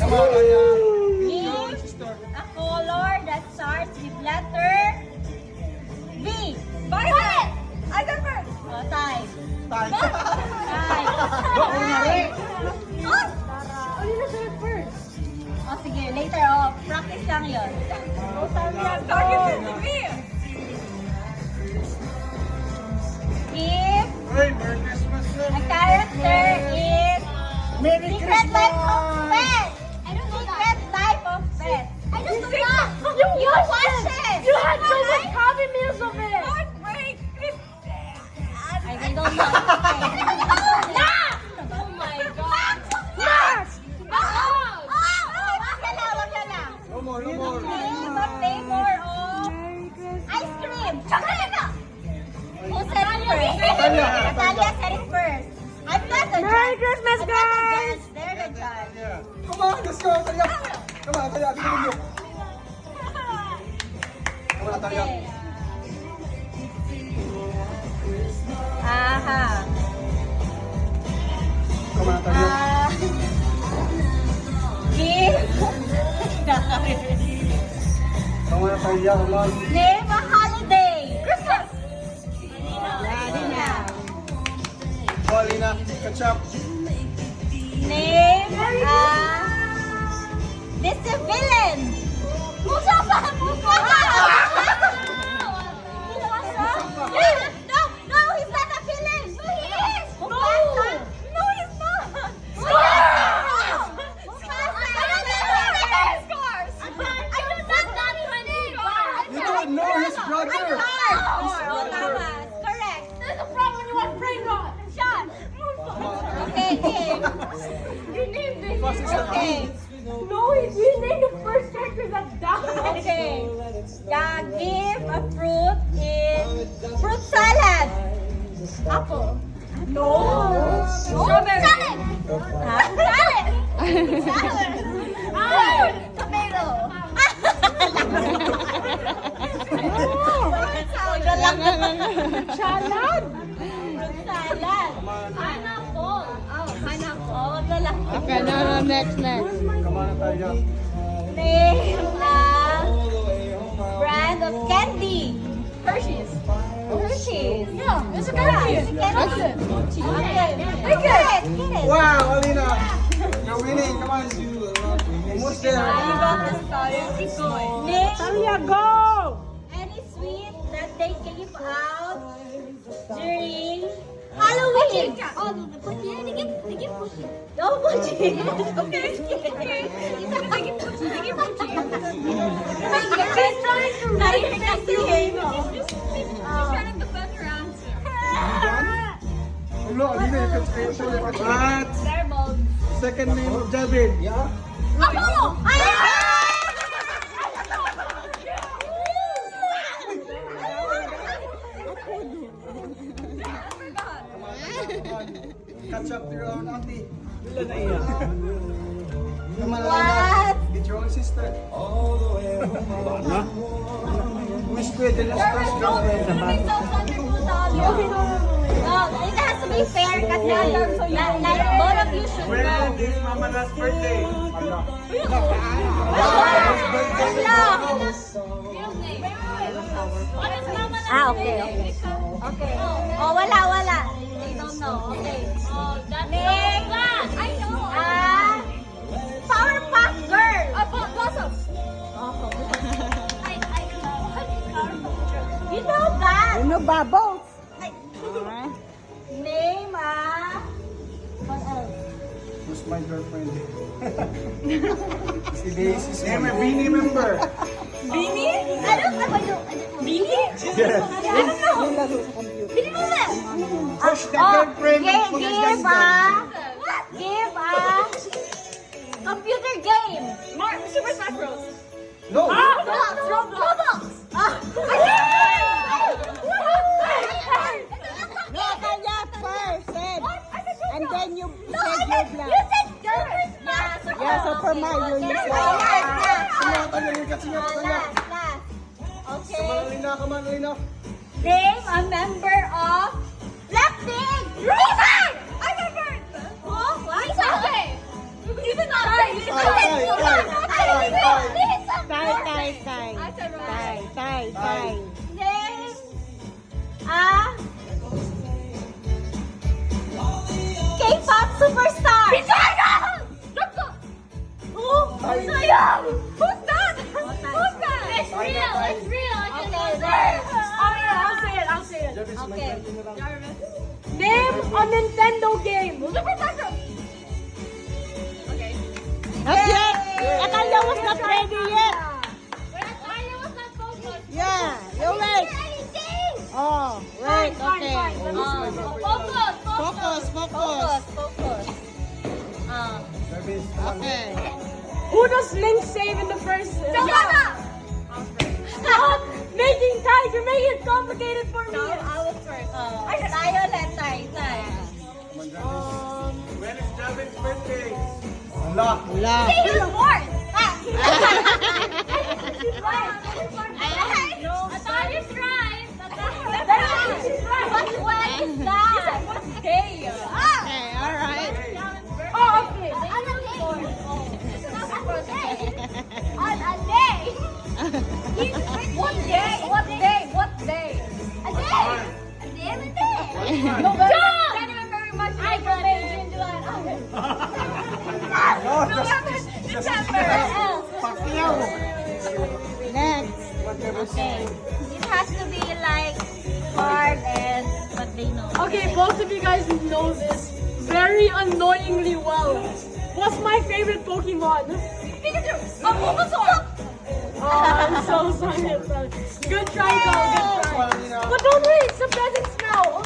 Give a color that starts with letter V. Violet! I got first. Oh, tie. Tie. Oh! Ano na sa'yo first? Oh, sige. Later, oh. Practice lang yun. Oh, sabi yan. Target to me. If Hey, Merry Christmas. a character is Merry secret Christmas. life of pet. I don't know secret life of pet. I don't know that. You watch it. You had so much Happy Meals of it. Heartbreak. I don't know. Oh my God. Max. Wag ka na. No more, no more. Name a flavor of ice cream. Chocolate na. Who said it first? Natalia said it first. I'm not the judge. Merry Christmas, guys! They're the judge. Yeah. Come on, let's go, Talia. Come on, Talia. Come on, Talia. Okay. Aha. Come on, Talia. Give. Come on, Talia. Come on. Name a holiday. Christmas. Alina, catch up. Name this is a villain. Mustafa. No, he's not a villain. No, he is. No, he's not. You don't know his brother. Correct. There's a problem when you want brain rot. Shot. Okay, game. You named it. Okay. No, you named the first character that died. Okay. Give a fruit in fruit salad. Apple. No. Strawberry. Salad. Salad. Salad. Tomato. Salad. Salad. Pineapple. Oh, pineapple. Oh, wag na lang. Okay, no, next. Come on, Talia. Name a brand of candy. Hershey's. Hershey's. Yeah, it's a candy. Okay. Get it. Wow, Alina. You're winning. Come on. Almost there. Name Talia, go! any sweet that they give out during Halloween. Oh, the puchi. They give puchi. No puchi. Okay. They give puchi. He's trying to write it. Trying to better answer. Hello, Alina. You can say it. What? Terrible. Second name of Jalvin. Yeah. Apollo! Catch up to your own auntie. Come on, What? Alina. Get your own sister. Wish ko the last first girlfriend. No, it has to be fair kasi like both of you should When go. is Mama last birthday? Allah. Okay. Okay. Oh, wala. They don't know. Okay. Name. I know. Powerpuff Girl. Blossom. You know that. Ano, bubbles? Name what else? Who's my girlfriend? Si Daisy. Name a Beanie member. Beanie? I don't know. Beanie? Yes. I don't know. Beanie Moment. Push the girlfriend. Give a computer game. Super Smash Bros. No. Roblox. No, Talia first, said. And then you said You your black. said Super Smash. Yeah, so for my, you Okay, said. last. Okay. Come on, Alina. Name a member of Blackpink. Lisa! I remember. Oh, what? Lisa. Okay. You did not say Lisa. So young! Who's that? Who's that? It's real! It's real! I can I'll say it. Okay. Name a Nintendo game. Super Mario. Okay. Not yet. Atalia was not ready yet. Atalia was not focused. Yeah, you wait. Oh, wait, okay. Focus. Focus. Okay. Who does Link save in the first? Stop making ties. You're making it complicated for me. I was first. Tayo let tayo. When is Javin's birthday? Wala. Wala. He was born. Atalia's right. She's right. What is that? You said what day? Okay, alright. Oh, okay. On a day. What day? What day? What day? A day. A day. November, January, March, April, May, June, July, August. November, December. Pacquiao. Next. Okay. It has to be like hard and what they know. Okay, both of you guys know this very annoyingly well. What's my favorite Pokemon? Pikachu! Bulbasaur! Oh, I'm so sorry. Good try, though. Good try. But don't wait, it's the presents now.